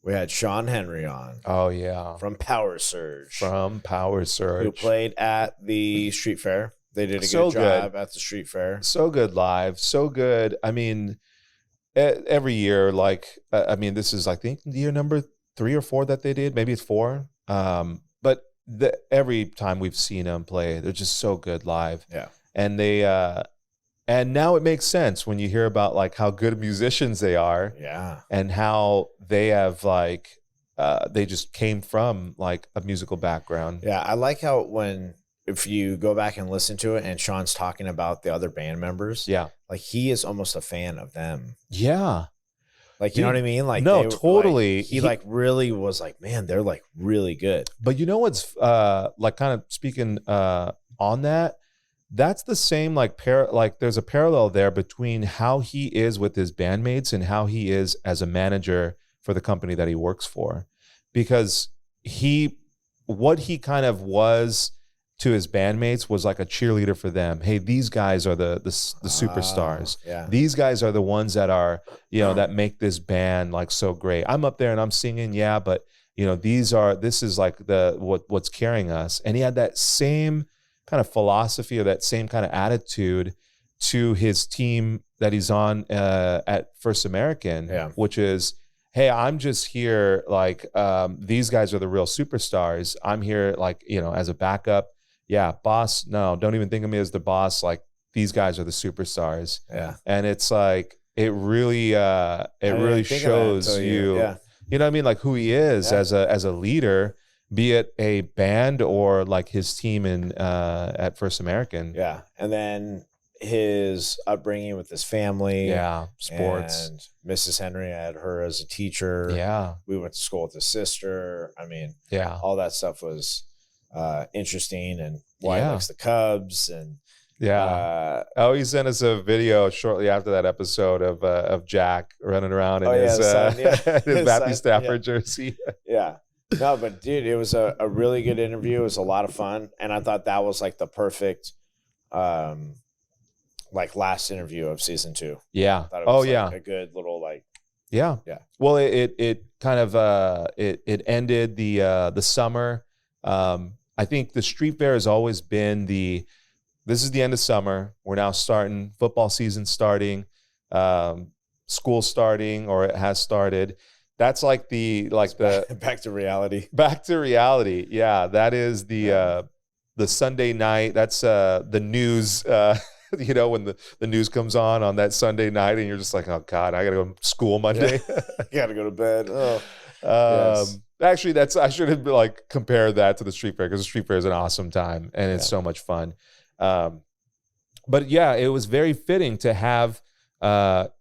we had Sean Henry on. Oh, yeah. From Power Surge. Who played at the street fair. They did a good job at the street fair. So good live. So good. I mean, every year, like, I mean, this is, I think, year number 3 or 4 that they did. Maybe it's 4. But every time we've seen them play, they're just so good live. Yeah. And they, and now it makes sense when you hear about like how good musicians they are. Yeah. And how they have like, they just came from like a musical background. Yeah. I like how if you go back and listen to it and Sean's talking about the other band members. Yeah. Like he is almost a fan of them. Yeah. Like, you know what I mean? Like, no, totally. Like, he like really was like, man, they're like really good. But you know what's like kind of speaking on that? That's the same like there's a parallel there between how he is with his bandmates and how he is as a manager for the company that he works for. Because what he kind of was to his bandmates was like a cheerleader for them. Hey, these guys are the superstars. Yeah. These guys are the ones that are, that make this band like so great. I'm up there and I'm singing, yeah, but this is like what's carrying us. And he had that same kind of philosophy or that same kind of attitude to his team that he's on at First American, which is, hey, I'm just here like these guys are the real superstars. I'm here like, as a backup. Yeah, boss, no, don't even think of me as the boss. Like these guys are the superstars. Yeah. And it's like it really shows you, you know what I mean, like who he is as a leader, be it a band or like his team at First American. Yeah. And then his upbringing with his family. Yeah. Sports. And Mrs. Henry, I had her as a teacher. Yeah. We went to school with his sister. I mean, all that stuff was interesting, and why he likes the Cubs. And he sent us a video shortly after that episode of Jack running around in his Matthew Stafford jersey. Yeah. No, but dude, it was a really good interview. It was a lot of fun. And I thought that was like the perfect, like last interview of season 2. Yeah. I thought it was a good little like. Yeah. Yeah. Well, it kind of, it ended the summer. I think the street fair has always been this is the end of summer. We're now starting football season starting, school starting, or it has started. That's like back to reality. Back to reality. Yeah, that is the Sunday night. That's the news. When the news comes on that Sunday night, and you're just like, oh God, I gotta go to school Monday. I gotta go to bed. Oh, yes. Actually, I should have like compared that to the street fair, because the street fair is an awesome time and it's so much fun. But yeah, it was very fitting to have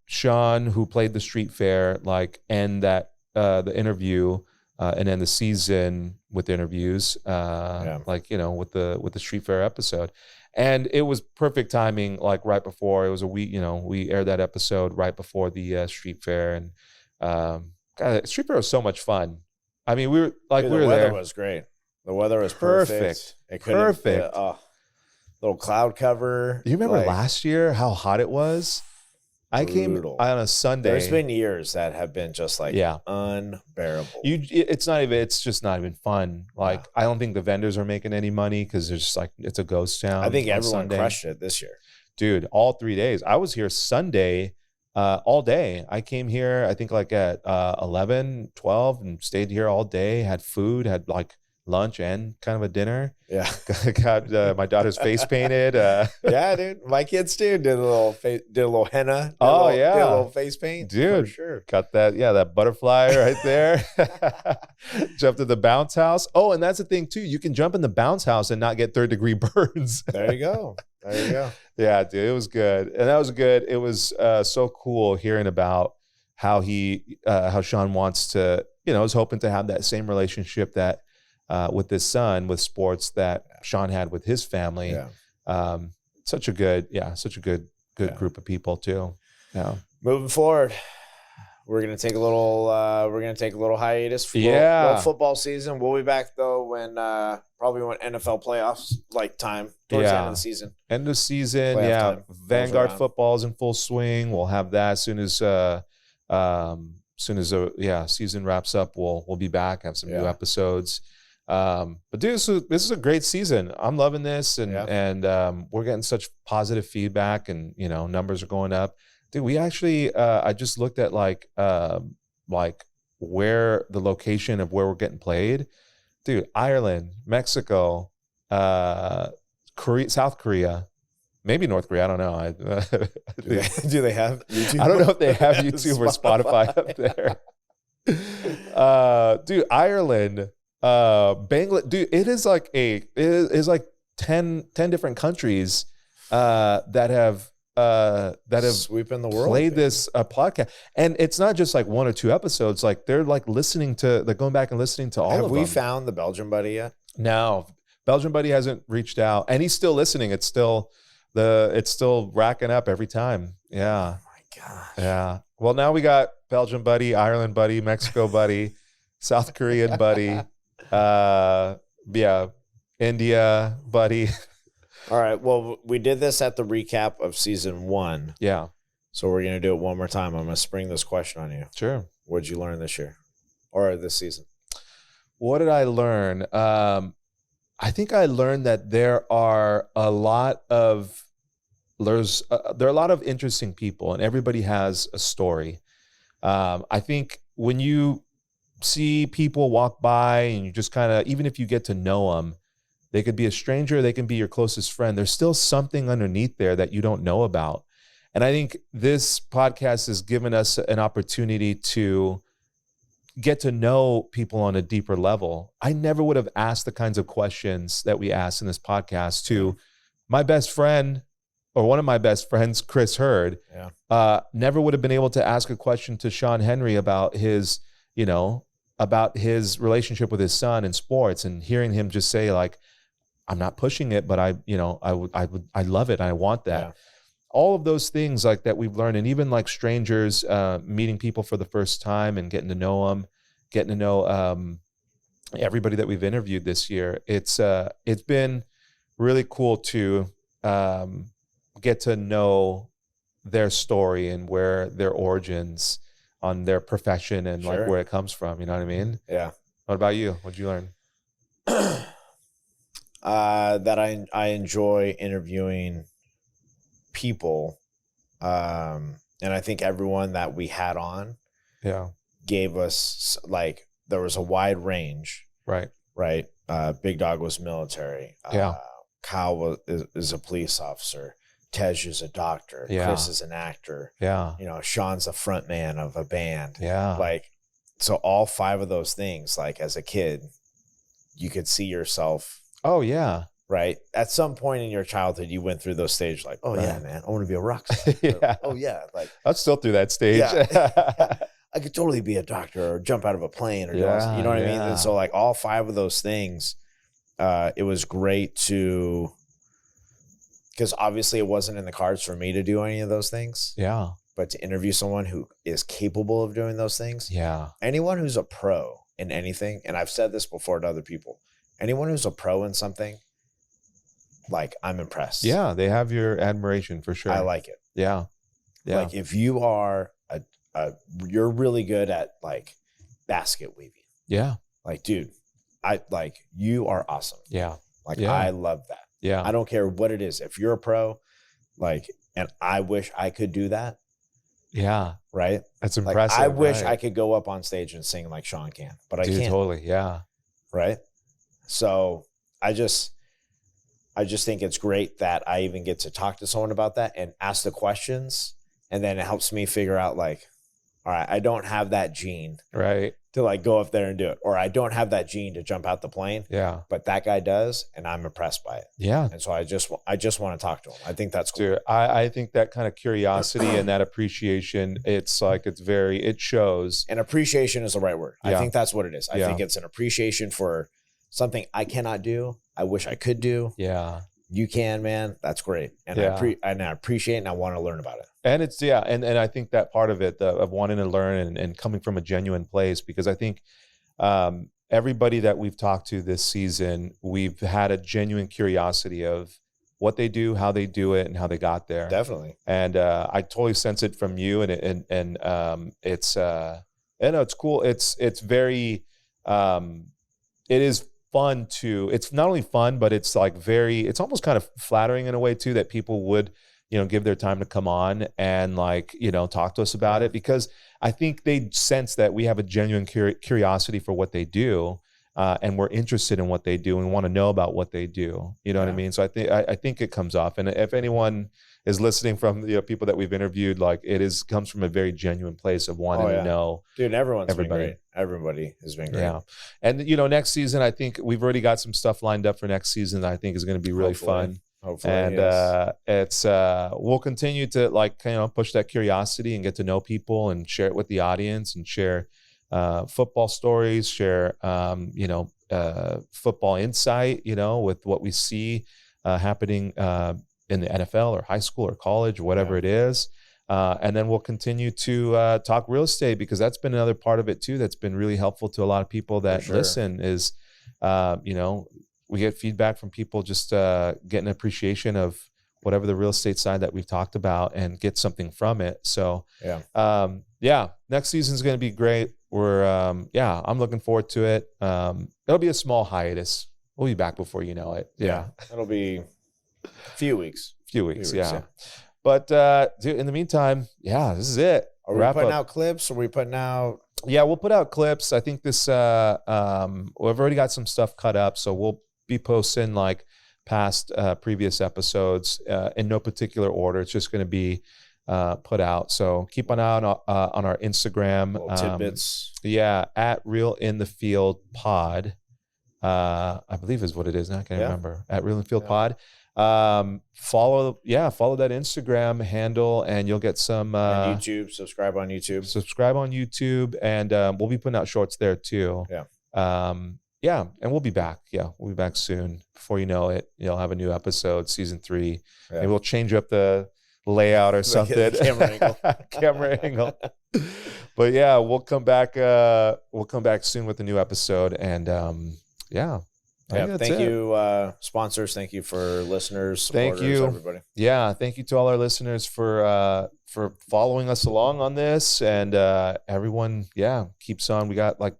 Sean, who played the street fair, like end that the interview and end the season with interviews, like with the street fair episode. And it was perfect timing, like right before. It was a week, we aired that episode right before the street fair, and God, street fair was so much fun. I mean, we were there. The weather was great. The weather was perfect. Perfect. Little cloud cover. Do you remember last year how hot it was? I came on a Sunday. There's been years that have been just like unbearable. It's just not even fun. Like I don't think the vendors are making any money because there's just like it's a ghost town. I think everyone crushed it this year. Dude, all 3 days. I was here Sunday all day. I came here, I think like at 11, 12 and stayed here all day, had food, had like lunch and kind of a dinner. Yeah. Got my daughter's face painted. Yeah, dude. My kids too did a little henna. Did a little face paint. Dude, for sure. Got that, that butterfly right there. Jumped in the bounce house. Oh, and that's the thing too. You can jump in the bounce house and not get 3rd-degree burns. There you go. Yeah, dude, it was good. And that was good. It was so cool hearing about how Sean wants to, is hoping to have that same relationship that with his son, with sports, that Sean had with his family. Yeah. Such a good good group of people too. Yeah. Moving forward, we're gonna take a little hiatus for little football season. We'll be back though when probably when NFL playoffs time towards the end of the season. End of season, playoff time. Vanguard football is in full swing. We'll have that as soon as season wraps up. We'll be back, have some new episodes. But dude, this is a great season. I'm loving this, and we're getting such positive feedback, and numbers are going up. Dude, we actually I just looked at like where the location of where we're getting played. Dude, Ireland, Mexico, South Korea, maybe North Korea. I don't know. Do they have YouTube? I don't know if they have YouTube or Spotify up there. Dude, Ireland, Bangladesh. Dude, it is like 10 different countries that have sweeping the world, played this podcast, and it's not just like 1 or 2 episodes. Like they're like listening to, they're going back and listening to all of them. Have we found the Belgian buddy yet? No, Belgian buddy hasn't reached out, and he's still listening. It's still racking up every time. Yeah. Oh my gosh. Yeah. Well, now we got Belgian buddy, Ireland buddy, Mexico buddy, South Korean buddy, India buddy. All right. Well, we did this at the recap of season 1. Yeah. So we're going to do it one more time. I'm going to spring this question on you. Sure. What did you learn this year or this season? What did I learn? I think I learned that there are a lot of interesting people, and everybody has a story. I think when you see people walk by and you just kind of, even if you get to know them, they could be a stranger, they can be your closest friend. There's still something underneath there that you don't know about. And I think this podcast has given us an opportunity to get to know people on a deeper level. I never would have asked the kinds of questions that we asked in this podcast to my best friend, or one of my best friends, Chris Hurd. Never would have been able to ask a question to Sean Henry about his relationship with his son in sports, and hearing him just say like, I'm not pushing it, but I love it. I want that. Yeah. All of those things like that we've learned, and even like strangers, meeting people for the first time and getting to know them, getting to know everybody that we've interviewed this year. It's been really cool to get to know their story and where their origins on their profession and like where it comes from. You know what I mean? Yeah. What about you? What'd you learn? That I enjoy interviewing people, and I think everyone that we had on gave us, like, there was a wide range. Right. Big Dog was military. Kyle is a police officer. Tej is a doctor. Chris is an actor. Sean's a front man of a band. So all 5 of those things, like as a kid, you could see yourself. Oh yeah. Right. At some point in your childhood, you went through those stages like, oh yeah, man, I want to be a rock star. Oh yeah. Like, I'm still through that stage. I could totally be a doctor or jump out of a plane or you know what I mean? And so like all 5 of those things, it was great to, because obviously it wasn't in the cards for me to do any of those things. Yeah. But to interview someone who is capable of doing those things. Yeah. Anyone who's a pro in anything, and I've said this before to other people, anyone who's a pro in something, like, I'm impressed. Yeah, they have your admiration for sure. I like it. Yeah. Like if you are you're really good at like basket weaving. Yeah. Like, dude, you are awesome. Yeah. Like I love that. Yeah. I don't care what it is. If you're a pro, like, and I wish I could do that. Yeah. Right. That's impressive. Like, I wish I could go up on stage and sing like Sean can, but I can't. Totally. Yeah. Right. So I just think it's great that I even get to talk to someone about that and ask the questions. And then it helps me figure out like, all right, I don't have that gene. Right. To like go up there and do it. Or I don't have that gene to jump out the plane. Yeah. But that guy does, and I'm impressed by it. Yeah. And so I just want to talk to him. I think that's cool. Dude, I think that kind of curiosity and that appreciation, it shows. And appreciation is the right word. I think that's what it is. I think it's an appreciation for something I cannot do. I wish I could do. Yeah. you can, man, that's great. And I appreciate it, and I want to learn about it. And it's, and I think that part of it, of wanting to learn and coming from a genuine place, because I think everybody that we've talked to this season, we've had a genuine curiosity of what they do, how they do it, and how they got there. Definitely. And I totally sense it from you, and it's I know it's cool. It's very it is fun to. It's not only fun, but it's like it's almost kind of flattering in a way too, that people would give their time to come on and talk to us about it, because I think they sense that we have a genuine curiosity for what they do. And we're interested in what they do and want to know about what they do. You know what I mean? So I think it comes off. And if anyone is listening from people that we've interviewed, comes from a very genuine place of wanting to know. Dude, everybody been great. Everybody has been great. Yeah. And next season, I think we've already got some stuff lined up for next season that I think is going to be really fun. Hopefully. And it's we'll continue to push that curiosity and get to know people and share it with the audience and share football stories, share football insight, with what we see happening in the NFL or high school or college or whatever it is. And then we'll continue to talk real estate, because that's been another part of it too that's been really helpful to a lot of people that listen is, we get feedback from people just getting an appreciation of whatever the real estate side that we've talked about and get something from it. So next season's going to be great. We're I'm looking forward to it. It'll be a small hiatus. We'll be back before you know it. Yeah. It'll be a few weeks. Yeah. But dude, in the meantime, this is it. Are we putting out clips? Are we putting out? Yeah, we'll put out clips. I think this we've already got some stuff cut up, so we'll be posting past previous episodes in no particular order. It's just going to be put out. So keep an eye on our Instagram. Little tidbits. At Real in the Field Pod. I believe is what it is. Now I can't remember. At Real in the Field Pod. Follow that Instagram handle, and you'll get some on YouTube. Subscribe on YouTube, and we'll be putting out shorts there too. And we'll be back. We'll be back soon. Before you know it, you'll have a new episode, season 3. Maybe we'll change up the layout or something. Camera angle. But we'll come back. We'll come back soon with a new episode, and thank you, sponsors. Thank you for listeners. Thank you, everybody. Thank you to all our listeners for following us along on this, and everyone, keeps on. We got a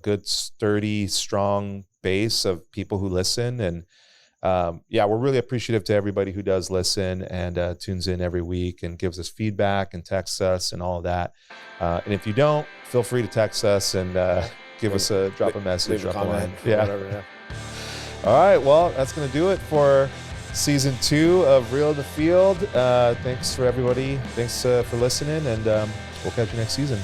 good, sturdy, strong base of people who listen, and we're really appreciative to everybody who does listen and tunes in every week and gives us feedback and texts us and all of that. And if you don't, feel free to text us and give us drop a message, leave a comment, whatever. All right, well, that's going to do it for season 2 of Real in the Field. Thanks for everybody. Thanks for listening, and we'll catch you next season.